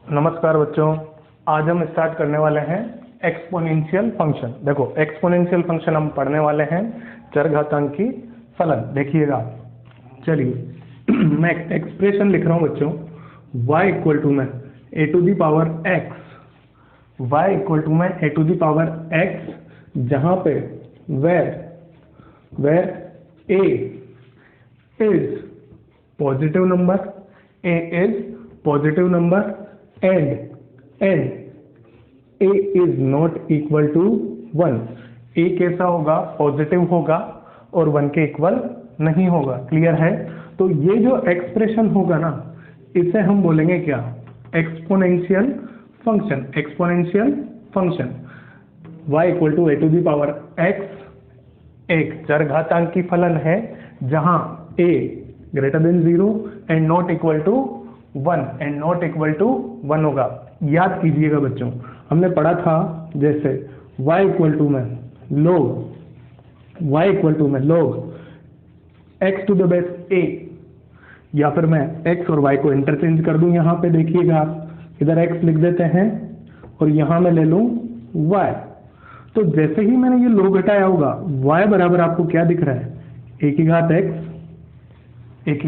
नमस्कार बच्चों, आज हम स्टार्ट करने वाले हैं एक्सपोनेंशियल फंक्शन। देखो, एक्सपोनेंशियल फंक्शन हम पढ़ने वाले हैं चरघातांकी फलन। देखिएगा, चलिए मैं एक्सप्रेशन लिख रहा हूं बच्चों। y इक्वल टू में a to the power x, y equal to में a to the power x, जहां पे where a is positive number, a is positive number and a is not equal to 1। a कैसा होगा? Positive होगा और 1 के equal नहीं होगा। क्लियर है? तो ये जो एक्सप्रेशन होगा ना, इसे हम बोलेंगे क्या? Exponential function. Exponential function y equal to a to the power x एक चरघातांकी फलन है जहां a greater than 0 and not equal to 1 होगा। याद कीजिएगा बच्चों, हमने पढ़ा था जैसे y इक्वल टू में log x to the base a, या फिर मैं x और y को इंटरचेंज कर दूं। यहाँ पे देखिएगा, आप इधर x लिख देते हैं और यहाँ मैं ले लूं y। तो जैसे ही मैंने ये log हटाया होगा, y बराबर आपको क्या दिख रहा है? a की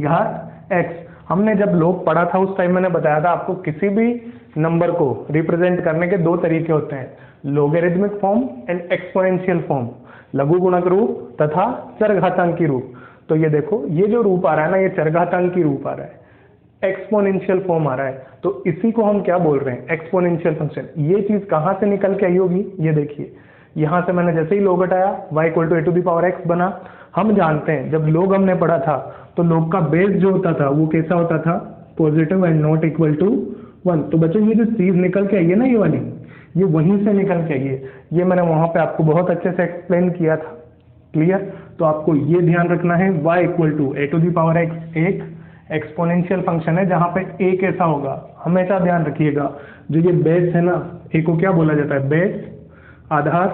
घात x। हमने जब log पढ़ा था उस टाइम मैंने बताया था आपको, किसी भी नंबर को रिप्रेजेंट करने के दो तरीके होते हैं, logarithmic form and exponential form, लघु गुणक रूप तथा चरघातांकी रूप। तो ये देखो, ये जो रूप आ रहा है ना, ये चरघातांकी रूप आ रहा है, एक्सपोनेंशियल फॉर्म आ रहा है। तो इसी को हम क्या बोल रहे हैं? Exponential function. ये चीज कहां से निकल के आई होगी? ये देखिए, यहां से मैंने जैसे ही log हटाया, y equal to a to the power x बना। हम जानते हैं जब log हमने पढ़ा था तो log का बेस जो होता था वो कैसा होता था? Positive and not equal to 1। तो बच्चों, ये जो चीज निकल के आई है ना, ये वाली, ये वहीं से निकल के आई है। ये मैंने वहां पे आपको बहुत अच्छे से एक्सप्लेन किया था। क्लियर? तो आपको ये ध्यान रखना है, y equal to a to the power x एक एक्सपोनेंशियल फंक्शन है जहां पे a कैसा होगा, हमेशा ध्यान रखिएगा। जो ये बेस है ना, a को क्या बोला जाता है? बेस, आधार।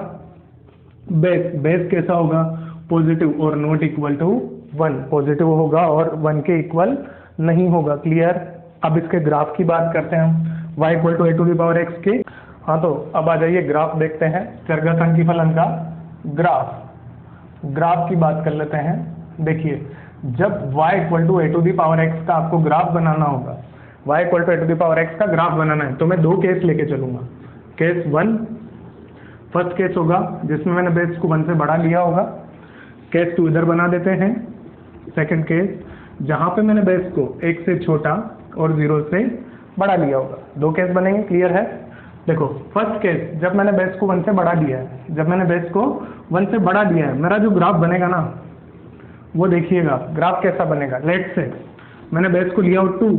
बेस कैसा होगा? पॉजिटिव और नॉट इक्वल टू 1। पॉजिटिव होगा और 1 के इक्वल नहीं होगा। क्लियर? अब इसके ग्राफ की बात करते हैं हम, y equal to a to the power x के। हाँ, तो अब आ जाइए, ग्राफ देखते हैं चरघातांकी फलन का ग्राफ की बात कर लेते हैं। देखिए, जब y equal to a to the power x का आपको ग्राफ बनाना होगा, y equal to a to the power x का ग्राफ बनाना है, तो मैं दो केस लेके चलूंगा। केस 1, फर्स्ट केस होगा जिसमें मैंने बेस को 1 से बढ़ा लिया होगा। केस 2 इधर बना देते हैं। सेकंड केस जहां पे मैंने बेस को 1 से छोटा और 0 से बढ़ा लिया होगा। दो केस बनेंगे। क्लियर है? देखो, फर्स्ट केस, जब मैंने बेस को 1 से बढ़ा दिया है, मेरा जो ग्राफ बनेगा ना, वो देखिएगा ग्राफ कैसा बनेगा। लेट्स से मैंने बेस को लिया हो 2,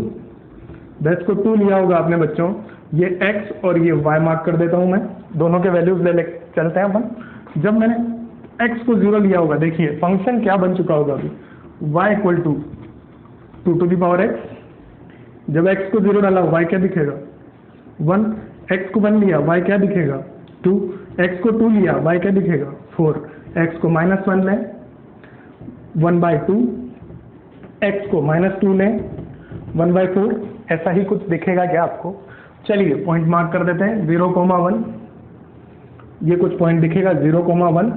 बेस को 2 लिया होगा आपने बच्चों। ये x और ये y मार्क कर देता हूं मैं, दोनों के वैल्यूज ले चलते हैं अपन। जब मैंने x को 0 लिया होगा, देखिए फंक्शन क्या बन चुका होगा अभी, y equal to 2 to the power x। जब x को 0 डाला, y क्या दिखेगा? 1। x को 1 लिया, y क्या दिखेगा? 2। x को 2 लिया, y क्या दिखेगा? 4। x को -1 लें, 1/2। x को -2 लें, 1/4। ऐसा ही कुछ दिखेगा क्या आपको? चलिए पॉइंट मार्क कर देते हैं, 0,1। ये कुछ पॉइंट दिखेगा 0,1।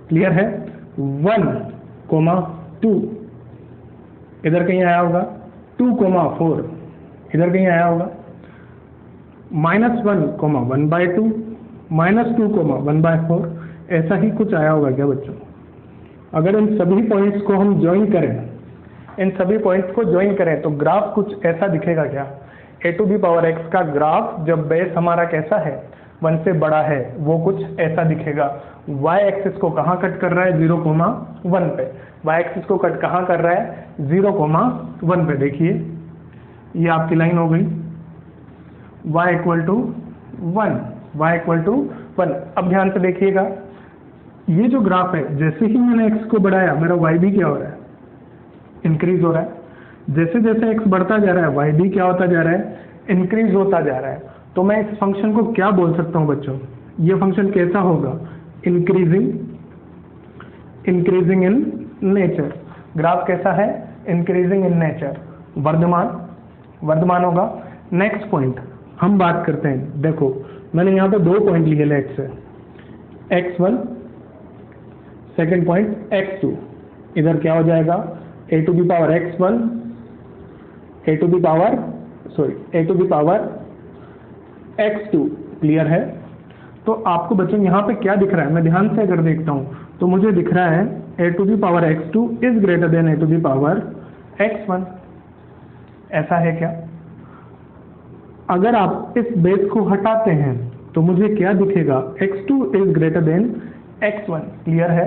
क्लियर है? 1,2 इधर कहीं आया होगा, 2,4 इधर कहीं आया होगा, -1,1/2, -2,1/4। ऐसा ही कुछ आया होगा क्या बच्चों? अगर इन सभी पॉइंट्स को हम ज्वाइन करें, तो ग्राफ कुछ ऐसा दिखेगा क्या? a to the power x का ग्राफ, जब बेस हमारा कैसा है? 1 से बड़ा है, वो कुछ ऐसा दिखेगा। y एक्सिस को कहाँ कट कर रहा है? 0,1 पे। y एक्सिस को कट कहाँ कर रहा है? 0,1 पे। देखिए, ये आपकी लाइन हो गई, y इक्वल टू 1। अब ध्यान से देखिएगा, ये जो ग्राफ है, जैसे ही मैंने x को बढ़ाया, मेरा y भी क्या हो रहा है? इंक्रीज हो रहा है। जैसे जैसे x बढ़ता जा रहा है, y भी क्या होता जा रहा है? इंक्रीज होता जा रहा है। तो मैं इस फंक्शन को क्या बोल सकता हूं बच्चों? ये फंक्शन कैसा होगा? Increasing in nature. ग्राफ कैसा है? इंक्रीजिंग इन नेचर, वर्धमान होगा। नेक्स्ट पॉइंट हम बात करते हैं, देखो मैंने यहाँ पे 2 पॉइंट लिए लेट से, x1 सेकेंड पॉइंट x2, इधर क्या हो जाएगा a to the power x1 a to the power x2, clear है। तो आपको बच्चों यहाँ पे क्या दिख रहा है, मैं ध्यान से अगर देखता हूँ तो मुझे दिख रहा है a to the power x2 is greater than a to the power x1, ऐसा है क्या? अगर आप इस बेस को हटाते हैं तो मुझे क्या दिखेगा, x2 is greater then x1, clear है।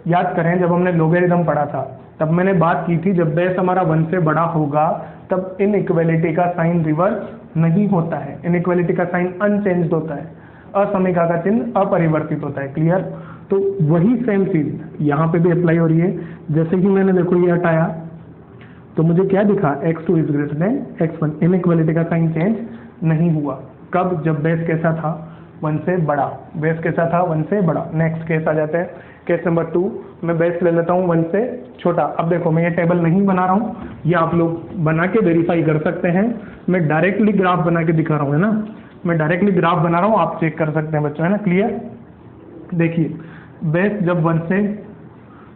याद करें जब हमने लोगेरिथम पढ़ा था तब मैंने बात की थी, जब बेस हमारा 1 से बड़ा होगा तब इनइक्वालिटी का साइन रिवर्स नहीं होता है, इनइक्वालिटी का साइन अनचेंज्ड होता है, असमीका का चिन्ह अपरिवर्तित होता है, क्लियर। तो वही सेम चीज यहाँ पे भी अप्लाई हो रही है। जैसे ही मैंने देखो ये हटाया तो मुझे क्या दिखा, x2 is greater then x1, inequality का साइन चेंज नहीं हुआ। कब? जब बेस कैसा था, 1 से बड़ा, बेस कैसा था, 1 से बड़ा। नेक्स्ट केस आ जाते हैं, केस नंबर 2, मैं बेस ले लेता हूँ 1 से छोटा। अब देखो मैं ये टेबल नहीं बना रहा हूँ, ये आप लोग बना के वेरीफाई कर सकते हैं, मैं डायरेक्टली ग्राफ बना के दिखा रहा हूँ, है ना, मैं डायरेक्टली ग्राफ बना रहा हूँ, आप चेक कर सकते हैं बच्चों, है ना, क्लियर। देखिए बेस जब 1 से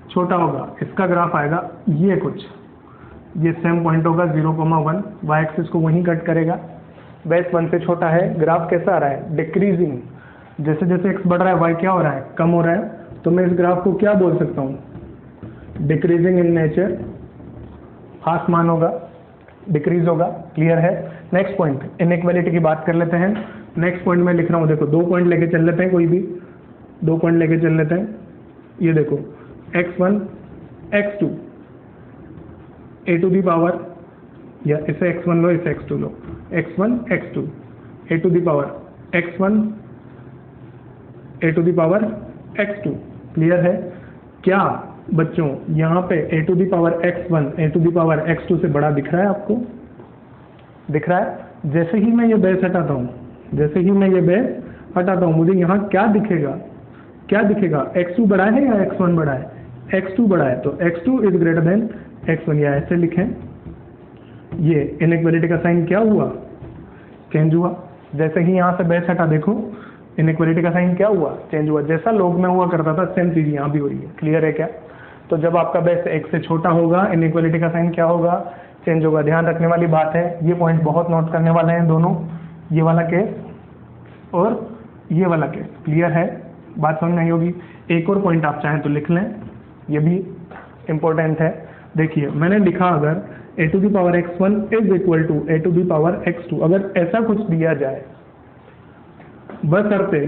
छोटा होगा इसका ग्राफ आएगा ये कुछ, ये सेम पॉइंट होगा 0,1, वाई एक्सिस को वहीं कट करेगा। बेस 1 से छोटा है, ग्राफ कैसा आ रहा है, डिक्रीजिंग, जैसे जैसे x बढ़ रहा है y क्या हो रहा है, कम हो रहा है। तो मैं इस ग्राफ को क्या बोल सकता हूँ, डिक्रीजिंग इन नेचर, आसमान होगा, डिक्रीज होगा, क्लियर है। नेक्स्ट पॉइंट, इनइक्वालिटी की बात कर लेते हैं। नेक्स्ट पॉइंट में लिख रहा हूँ, देखो 2 पॉइंट लेके चल लेते हैं, कोई भी 2 पॉइंट लेके चल लेते हैं। ये देखो x1 x2 a to the power, या इसे x1 लो, इसे x2 लो, x1 x2 a to the power x1 a to the power x2, clear है। क्या बच्चों यहाँ पे a to the power x1 a to the power x2 से बड़ा दिख रहा है आपको, दिख रहा है। जैसे ही मैं ये बेस हटाता हूँ, जैसे ही मैं ये बेस हटाता हूँ, मुझे यहाँ क्या दिखेगा, क्या दिखेगा, x2 बड़ा है या x1 बड़ा है, x2 बड़ा है, तो x2 is greater then x1, या ऐसे लिखें। ये इनइक्वालिटी का साइन क्या हुआ, चेंज हुआ। जैसे ही यहाँ से बेस हटा, देखो इनइक्वालिटी का साइन क्या हुआ, चेंज हुआ। जैसा लोग में हुआ करता था सेम चीज यहाँ भी हो रही है, क्लियर है क्या। तो जब आपका बेस 1 से छोटा होगा इनइक्वालिटी का साइन क्या होगा, चेंज होगा। ध्यान रखने वाली बात है, ये पॉइंट बहुत नोट करने वाले हैं दोनों, ये वाला केस और ये वाला केस, क्लियर है, बात समझ नहीं होगी। एक और पॉइंट आप चाहें तो लिख लें, ये भी इम्पोर्टेंट है। देखिए मैंने लिखा अगर a to the power x1 is equal to a to the power x2, अगर ऐसा कुछ दिया जाए, बशर्ते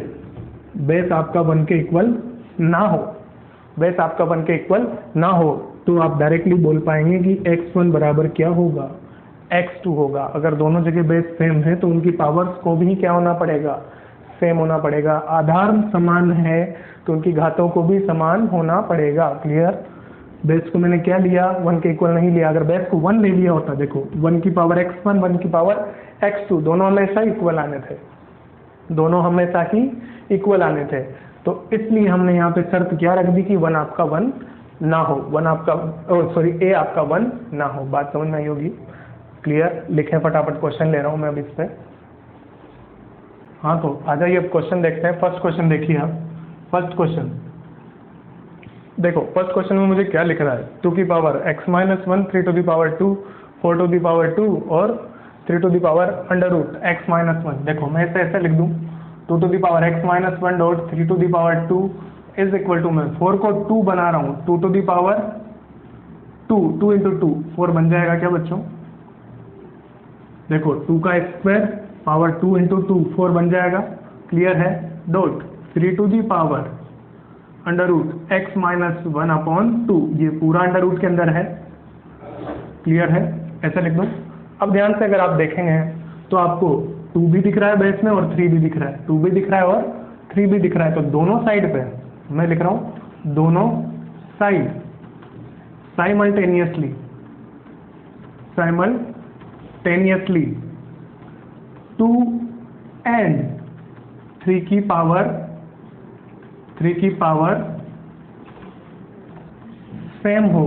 बेस आपका 1 के इक्वल ना हो, बेस आपका 1 के इक्वल ना हो, तो आप डायरेक्टली बोल पाएंगे कि x1 बराबर क्या होगा, x2 होगा। अगर दोनों जगह बेस सेम है तो उनकी पावर्स को भी क्या होना पड़ेगा, सेम होना पड़ेगा। आधार समान है तो उनकी घातों को भी समान होना पड़ेगा, क्लियर। बेस को मैंने क्या लिया, 1 के इक्वल नहीं लिया। अगर बेस को 1 ले लिया होता, देखो 1 की पावर x1 1 की पावर x2 दोनों हमेशा इक्वल आने थे, दोनों हमेशा ही इक्वल आने थे। तो इसलिए हमने यहाँ पे शर्त क्या रख दी कि 1 आपका 1 ना हो, 1 आपका सॉरी a आपका 1 ना हो। बात समझ नहीं होगी, क्लियर। लिखें फटाफट, क्वेश्चन ले रहा हूँ मैं अब इस पे। हाँ तो आ जाइए अब क्वेश्चन देखते हैं। फर्स्ट क्वेश्चन देखिए आप, फर्स्ट क्वेश्चन देखो। फर्स्ट क्वेश्चन में मुझे क्या लिख रहा है, 2 की power x - 1 3 to the power 2 4 to the power 2 और 3 to the power under root x - 1। देखो मैं इसे ऐसे लिख दूं, 2 to the power x - 1 dot 3 to the power 2 is equal to, मैं 4 को 2 बना रहा हूँ, 2 टू दी पावर 2 2 इंटू 2 4 बन जाएगा क्या बच्चों। देखो 2 का स्क्वायर पावर 2 इंटू 2 4 बन जाएगा, क्लियर है। Dot 3 to the power under root x - 1 upon 2, ये पूरा अंडर रूट के अंदर है, क्लियर है, ऐसा लिख दो। अब ध्यान से अगर आप देखेंगे तो आपको 2 भी दिख रहा है बेस में और 3 भी दिख रहा है, 2 भी दिख रहा है और 3 भी दिख रहा है। तो दोनों साइड पे मैं लिख रहा हूँ, दोनों साइड साइमल्टेनियसली 2 एंड 3 की पावर सेम हो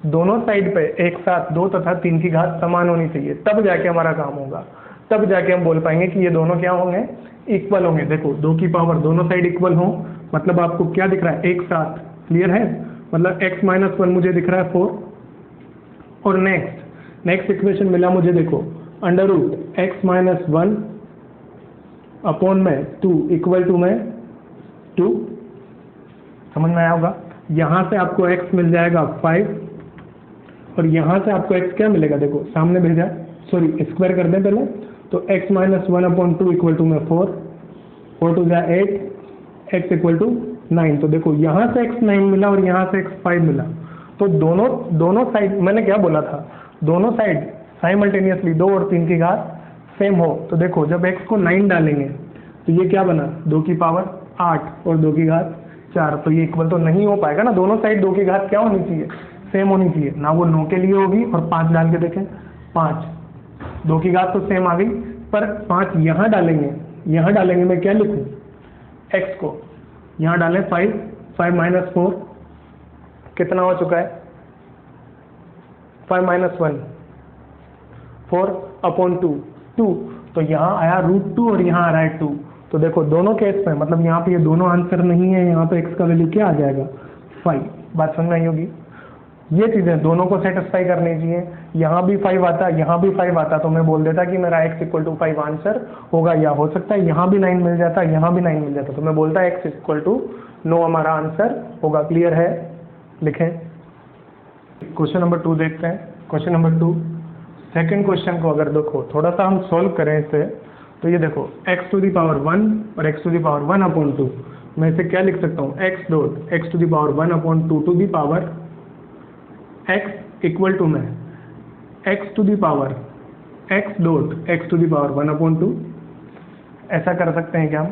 दोनों साइड पे एक साथ 2 तथा 3 की घात समान होनी चाहिए, तब जाके हमारा काम होगा, तब जाके हम बोल पाएंगे कि ये दोनों क्या होंगे, इक्वल होंगे। देखो 2 की पावर दोनों साइड इक्वल हो, मतलब आपको क्या दिख रहा है, एक साथ। क्लियर है? मतलब x माइनस 1 मुझे दिख रहा है 4। और नेक्स्ट इक्वेशन मिला मुझे, देखो under root x minus 1 upon में 2 इक्वल टू में 2। समझ में आया होगा? यहाँ से आपको x मिल जाएगा 5 और यहाँ से आपको x क्या मिलेगा, देखो सामने भेजा, सॉरी स्क्वायर कर दें पहले, तो x minus 1 upon 2 equal to में 4, 4 टू जा 8, x इक्वल टू 9। तो देखो यहाँ से x 9 मिला और यहाँ से x 5 मिला। तो दोनों साइड, मैंने क्या बोला था, दोनों साइड साइमल्टेनियसली 2 और 3 की घात सेम हो। तो देखो जब x को 9 डालेंगे तो ये क्या बना, 2 की पावर 8 और 2 की घात 4। तो ये इक्वल तो नहीं हो पाएगा ना, दोनों साइड 2 की घात क्या होनी चाहिए, सेम होनी चाहिए ना। वो 9 के लिए होगी और 5 डाल के देखें 5, 2 की घात तो सेम आ गई, पर 5 यहाँ डालेंगे मैं क्या लिखूँ, x को यहाँ डालें 5 माइनस 4 कितना हो चुका है, 5 माइनस 1 4 अपॉन 2, तो यहाँ आया √2 और यहाँ आ रहा है 2। तो देखो दोनों केस में, मतलब यहाँ पे ये दोनों आंसर नहीं है, यहाँ पे x का वैल्यू क्या आ जाएगा, 5। बात समझ में आई होगी? ये चीज़ें दोनों को सेटिस्फाई करनी चाहिए। यहाँ भी 5 आता, यहाँ भी 5 आता, तो मैं बोल देता कि मेरा x इक्वल टू 5 आंसर होगा, या हो सकता है यहाँ भी 9 मिल जाता, यहाँ भी 9 मिल जाता, तो मैं बोलता x इक्वल टू 9 हमारा आंसर होगा। क्लियर है? लिखें। क्वेश्चन नंबर 2 देखते हैं। क्वेश्चन नंबर 2, सेकेंड क्वेश्चन को अगर देखो थोड़ा सा हम सोल्व करें इसे, तो ये देखो x टू दी पावर 1 और x to the power 1 upon 2, मैं इसे क्या लिख सकता हूँ, x dot x to the power 1 upon 2 to the power x equal to में x to the power x dot x to the power 1 upon 2, ऐसा कर सकते हैं क्या हम?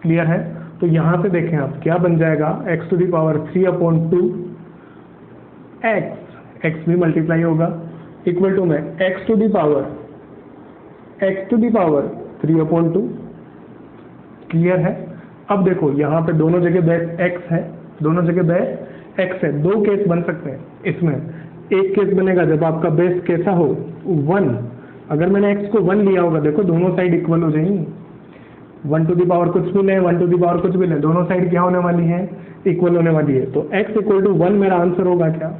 क्लियर है? तो यहाँ से देखें आप क्या बन जाएगा, x to the power 3 upon 2 x भी मल्टीप्लाई होगा इक्वल टू में x to the power 3 upon 2। Clear है? अब देखो यहाँ पे दोनों जगह बेस x है, दोनों जगह बेस x है। दो केस बन सकते हैं इसमें। एक केस बनेगा जब आपका बेस कैसा हो, 1। अगर मैंने x को 1 लिया होगा, देखो दोनों साइड इक्वल हो जाएंगी, 1 टू दी पावर कुछ भी लें, 1 टू दी पावर कुछ भी लें, दोनों साइड क्या होने वाली है, इक्वल होने वाली है। तो x इक्वल टू 1 मेरा आंसर होगा क्या?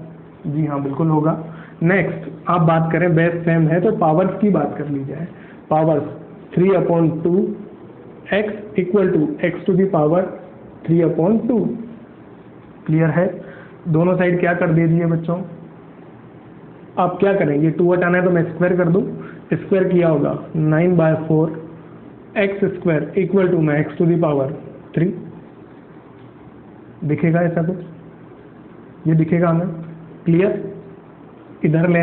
जी हाँ, बिल्कुल होगा। नेक्स्ट आप बात करें, बेस सेम है तो पावर्स की बात कर ली जाए। Powers 3 upon 2 x equal to x to the power 3 upon 2। Clear है? दोनों साइड क्या कर दे दिए बच्चों? आप क्या करें, ये 2 हटाना है तो मैं स्क्वायर कर दूं, स्क्वायर किया होगा 9/4 x स्क्वायर इक्वल टू में x टू दी पावर 3। दिखेगा ऐसा कुछ? ये दिखेगा हमें। क्लियर? इधर ले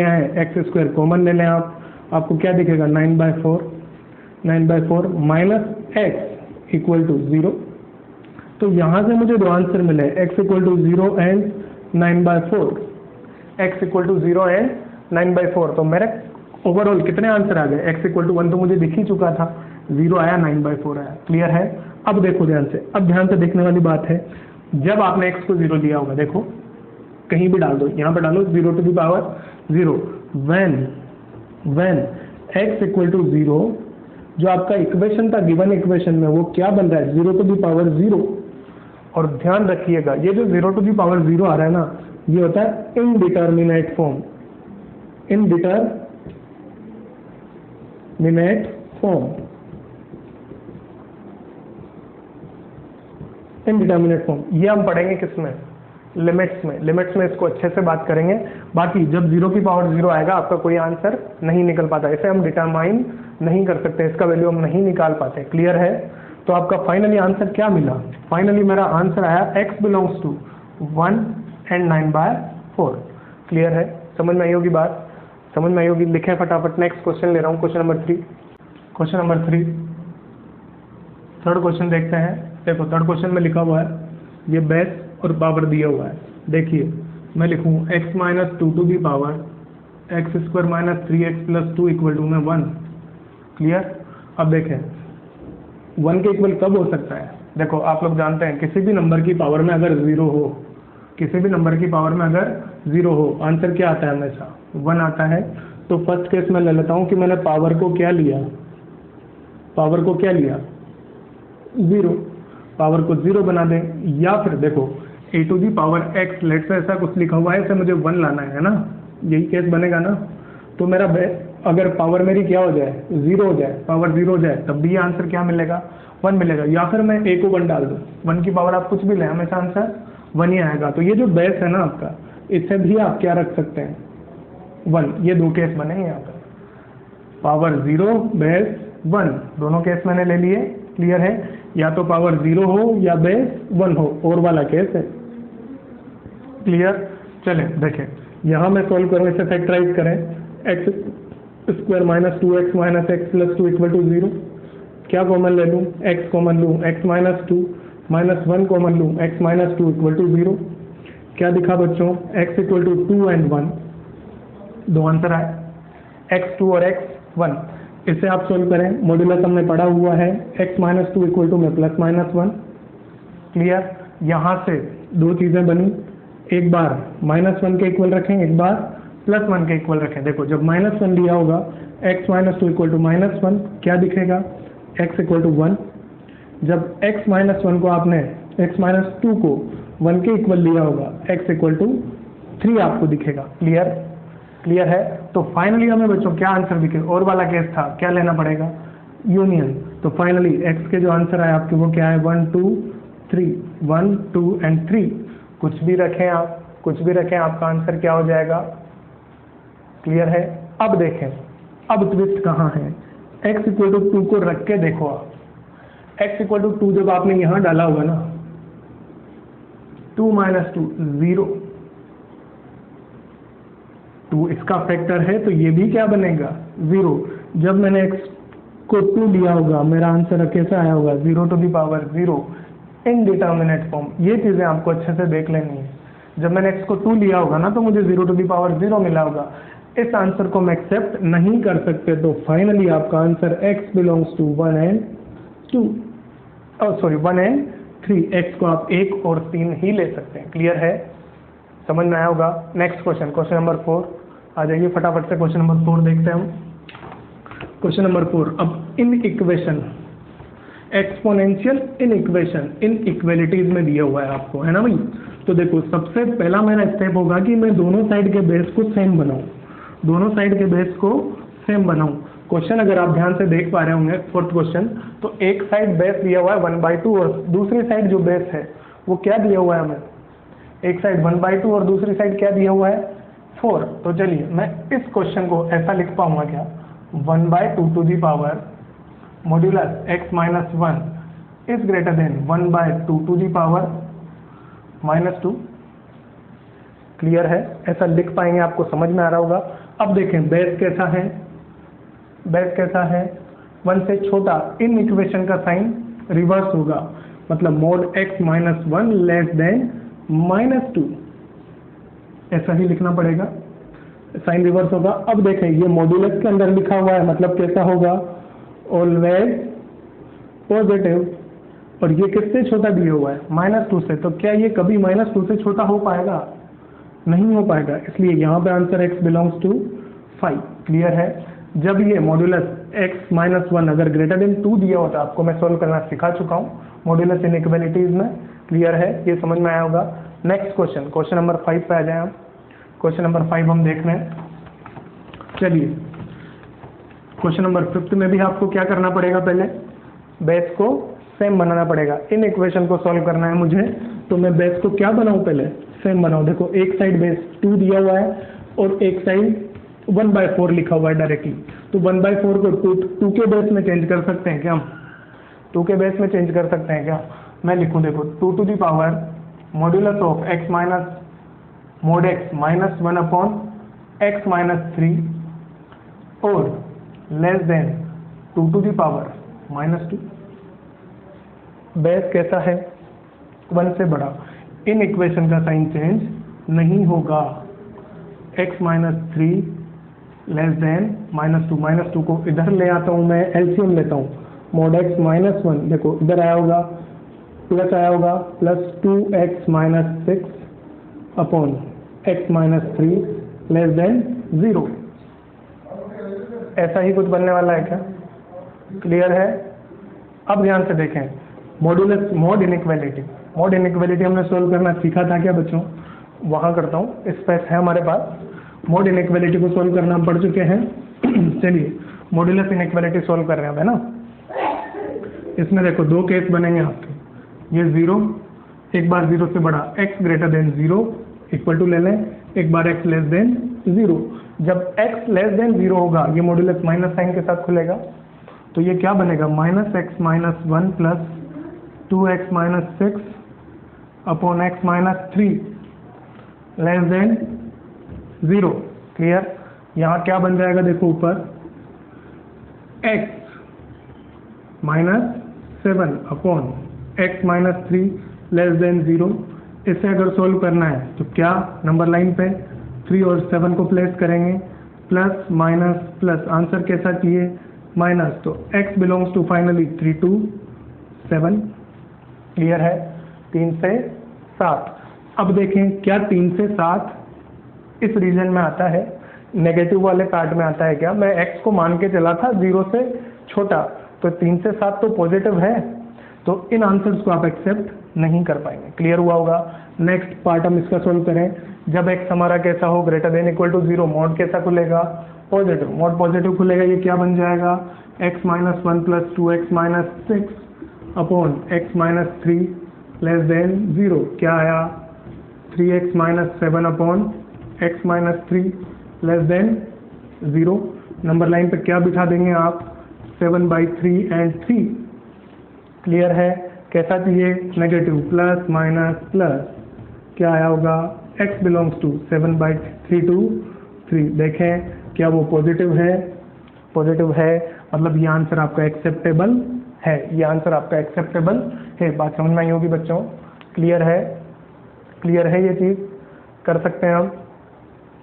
आए एक्स स्क्वायर कॉमन ले लें आप, आपको क्या दिखेगा, 9/4 माइनस एक्स इक्वल टू 0। तो यहाँ से मुझे दो आंसर मिले, x equal to 0 and 9/4, x equal to 0 and 9/4। तो मेरे ओवरऑल कितने आंसर आ गए? x इक्वल टू 1 तो मुझे दिख ही चुका था, 0 आया, 9/4 आया। क्लियर है? अब देखो ध्यान से, अब ध्यान से देखने वाली बात है, जब आपने x को 0 लिया होगा, देखो कहीं भी डाल दो, यहाँ पे डालो 0 to the power 0, when x equal to 0, जो आपका इक्वेशन था गिवन इक्वेशन में, वो क्या बन रहा है, 0 टू दी पावर 0। और ध्यान रखिएगा, ये जो 0 टू दी पावर 0 आ रहा है ना, ये होता है इनडिटर्मिनेट फॉर्म। इनडिटर्मिनेट फॉर्म ये हम पढ़ेंगे किसमें, लिमिट्स में इसको अच्छे से बात करेंगे। बाकी जब 0 की पावर 0 आएगा, आपका कोई आंसर नहीं निकल पाता, इसे हम डिटरमाइन नहीं कर सकते, इसका वैल्यू हम नहीं निकाल पाते। क्लियर है? तो आपका फाइनली आंसर क्या मिला? फाइनली मेरा आंसर आया x belongs to 1 and 9/4। Clear है? समझ में आई होगी बात? समझ में आई होगी? लिखें फटाफट। नेक्स्ट क्वेश्चन ले रहा हूँ, क्वेश्चन नंबर 3। थर्ड क्वेश्चन देखते हैं। देखो थर्ड क्वेश्चन में लिखा हुआ है, ये बेस और पावर दिया हुआ है। देखिए मैं लिखूँ x minus 2 to the power x square minus 3x plus 2 equal to में 1। क्लियर? अब देखें 1 के इक्वल कब हो सकता है? देखो आप लोग जानते हैं, किसी भी नंबर की पावर में अगर 0 हो, किसी भी नंबर की पावर में अगर 0 हो, आंसर क्या आता है हमेशा 1 आता है। तो फर्स्ट केस में ले लेता हूँ कि मैंने पावर को क्या लिया, पावर को क्या लिया 0, पावर को 0 बना दें। या फिर देखो a to the power x, let से ऐसा कुछ लिखा हुआ है, इसे मुझे 1 लाना है ना, यही केस बनेगा ना। तो मेरा अगर पावर मेरी क्या हो जाए 0 हो जाए, पावर 0 हो जाए, तब भी आंसर क्या मिलेगा 1 मिलेगा। या फिर मैं a को 1 डाल दूँ, 1 की पावर आप कुछ भी लें, हमेशा आंसर 1 ही आएगा। तो ये जो बेस है ना आपका, इससे भी आप क्या रख सकते हैं 1। ये दो केस बनेंगे यहाँ पर, पावर 0 बेस 1, दोनों केस मैंने ले लिए, क्लियर है। या तो पावर 0 हो या बेस 1 हो, और वाला केस है, क्लियर। चले देखें, यहाँ मैं सॉल्व करूँ, इसे फैक्टराइज करें, x square minus 2x minus x plus 2 equal to 0। क्या कॉमन ले लूँ, x कॉमन लूँ, x माइनस 2 माइनस 1 कॉमन लूँ, x माइनस 2 इक्वल टू 0। क्या दिखा बच्चों, x इक्वल टू 2 एंड 1, दो आंसर आए, x 2 और x 1। इसे आप सोल्व करें, मॉड्यूलस हमने पढ़ा हुआ है, x माइनस 2 इक्वल टू में प्लस माइनस 1, क्लियर। यहाँ से दो चीज़ें बनी, एक बार -1 के इक्वल रखें, एक बार +1 के इक्वल रखें। देखो जब -1 लिया होगा, x माइनस 2 इक्वल टू -1, क्या दिखेगा x इक्वल टू 1। जब x माइनस 1 को आपने x माइनस 2 को 1 के इक्वल लिया होगा, x इक्वल टू 3 आपको दिखेगा, क्लियर, क्लियर है। तो फाइनली हमें बच्चों क्या आंसर दिखे, और वाला केस था, क्या लेना पड़ेगा यूनियन। तो फाइनली x के जो आंसर आए आपके वो क्या है 1 2 3, 1 2 एंड 3। कुछ भी रखें आप, कुछ भी रखें, आपका आंसर क्या हो जाएगा, क्लियर है। अब देखें, अब ट्विस्ट कहाँ है, x इक्वल टू 2 को रख के देखो आप, x इक्वल टू 2 जब आपने यहाँ डाला होगा ना, 2 माइनस 2 0, 2 इसका फैक्टर है, तो ये भी क्या बनेगा 0। जब मैंने x को 2 लिया होगा, मेरा आंसर कैसा आया होगा 0 to the power 0 indeterminate form. ये चीज़ें आपको अच्छे से देख लेनी है। जब मैंने x को 2 लिया होगा ना, तो मुझे 0 टू दी पावर 0 मिला होगा। इस आंसर को हम एक्सेप्ट नहीं कर सकते, तो फाइनली आपका answer x belongs to 1 and 2, sorry 1 and 3। x को आप 1 और 3 ही ले सकते हैं, क्लियर है, समझ में आया होगा। नेक्स्ट क्वेश्चन, क्वेश्चन नंबर 4 आ जाइए फटाफट से। क्वेश्चन नंबर 4 देखते हैं हम। क्वेश्चन नंबर 4, अब in equation, exponential in equation, in equalities में दिया हुआ है आपको, है ना भाई। तो देखो सबसे पहला मेरा स्टेप होगा कि मैं दोनों साइड के बेस को सेम बनाऊं, दोनों साइड के बेस को सेम बनाऊं। क्वेश्चन अगर आप ध्यान से देख पा रहे होंगे, फोर्थ क्वेश्चन, तो एक साइड बेस दिया हुआ है 1/2 और दूसरी साइड जो बेस है वो क्या दिया हुआ है हमें, एक साइड 1/2 और दूसरी साइड क्या दिया हुआ है 4। तो चलिए मैं इस क्वेश्चन को ऐसा लिख पाऊंगा क्या, 1/2 to the power modulus x minus 1 is greater than 1/2 to the power -2, clear है, ऐसा लिख पाएंगे, आपको समझ में आ रहा होगा। अब देखें बेस कैसा है, बेस कैसा है 1 से छोटा, इन इक्वेशन का साइन रिवर्स होगा, मतलब mode x minus 1 less than -2, ऐसा ही लिखना पड़ेगा, साइन रिवर्स होगा। अब देखें ये मॉड्यूलस के अंदर लिखा हुआ है, मतलब कैसा होगा ऑलवेज पॉजिटिव, और ये किससे छोटा दिया हुआ है -2 से। तो क्या ये कभी -2 से छोटा हो पाएगा, नहीं हो पाएगा, इसलिए यहाँ पे answer x belongs to 5, clear है। जब ये मॉड्यूलस x माइनस 1 अगर ग्रेटर देन 2 दिया होता, आपको मैं सॉल्व करना सिखा चुका हूँ मॉड्यूलस इनइक्वालिटीज में, क्लियर है, ये समझ में आया होगा। नेक्स्ट क्वेश्चन, क्वेश्चन नंबर 5 पे आ जाए हम। क्वेश्चन नंबर 5 हम देख रहे हैं, चलिए क्वेश्चन नंबर 5 में भी आपको क्या करना पड़ेगा, पहले बेस को सेम बनाना पड़ेगा। इन इक्वेशन को सॉल्व करना है मुझे, तो मैं बेस को क्या बनाऊं, पहले सेम बनाऊं। देखो एक साइड बेस 2 दिया हुआ है और एक साइड 1/4 लिखा हुआ है डायरेक्टली, तो 1/4 को 2 के बेस में चेंज कर सकते हैं क्या हम, 2 के बेस में चेंज कर सकते हैं क्या। मैं लिखूं देखो 2 to the power modulus of x minus mod x minus 1 upon x minus 3 और less than 2 to the power -2। Base कैसा है 1 से बड़ा, इन इक्वेशन का साइन चेंज नहीं होगा, x माइनस 3 लेस देन -2 को इधर ले आता हूँ, मैं एलसीएम लेता हूँ, मोड x माइनस 1 देखो इधर आया होगा, प्लस आया होगा, plus 2x minus 6 upon x minus 3 less than 0। ऐसा ही कुछ बनने वाला है क्या? क्लियर है? अब ध्यान से देखें, modulus mode inequality. Mode inequality हमने सोल्व करना सीखा था क्या बच्चों? वहाँ करता हूँ, स्पेस है हमारे पास। मोड इनइक्वालिटी को सोल्व करना हम पढ़ चुके हैं। चलिए मॉडुलस इनइक्वालिटी सोल्व कर रहे हैं, है ना। इसमें देखो दो केस बनेंगे आपके, ये 0, एक बार 0 से बड़ा x greater than 0 equal to ले लें, एक बार x लेस देन 0। जब x लेस देन 0 होगा ये मॉडुलस माइनस साइन के साथ खुलेगा, तो ये क्या बनेगा? Minus x minus 1 plus 2x minus 6 upon x minus 3 less than 0। Clear? यहाँ क्या बन जाएगा देखो ऊपर, x minus 7 upon x minus 3 less than 0। इसे अगर सोल्व करना है तो क्या नंबर लाइन पे 3 और 7 को प्लेस करेंगे, प्लस माइनस प्लस, आंसर कैसा चाहिए? माइनस, तो x belongs to finally 3 to 7। Clear है? 3 से 7। अब देखें क्या 3 से 7 इस रीजन में आता है, नेगेटिव वाले पार्ट में आता है क्या? मैं x को मान के चला था 0 से छोटा, तो 3 से 7 तो पॉजिटिव है, तो इन आंसर्स को आप एक्सेप्ट नहीं कर पाएंगे। क्लियर हुआ होगा? नेक्स्ट पार्ट हम इसका सोल्व करें। जब x हमारा कैसा हो, greater than equal to 0, mod कैसा खुलेगा? पॉजिटिव। मोड पॉजिटिव खुलेगा, ये क्या बन जाएगा? x minus 1 plus 2x minus 6 upon x minus 3 less than 0। क्या आया? 3x minus 7 upon x minus 3 less than 0। Number line पे क्या बिठा देंगे आप? 7/3 एंड 3। क्लियर है? कैसा चाहिए? नेगेटिव, प्लस माइनस प्लस, क्या आया होगा? x belongs to 7/3 to 3। देखें क्या वो पॉजिटिव है? पॉजिटिव है, मतलब ये आंसर आपका एक्सेप्टेबल है। ये आंसर आपका एक्सेप्टेबल है। बात समझ में आई होगी बच्चों? क्लियर है? क्लियर है? ये चीज़ कर सकते हैं हम।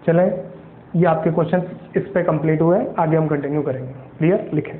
चलें, ये आपके क्वेश्चन इस पे कंप्लीट हुए, आगे हम कंटिन्यू करेंगे। क्लियर? लिखें।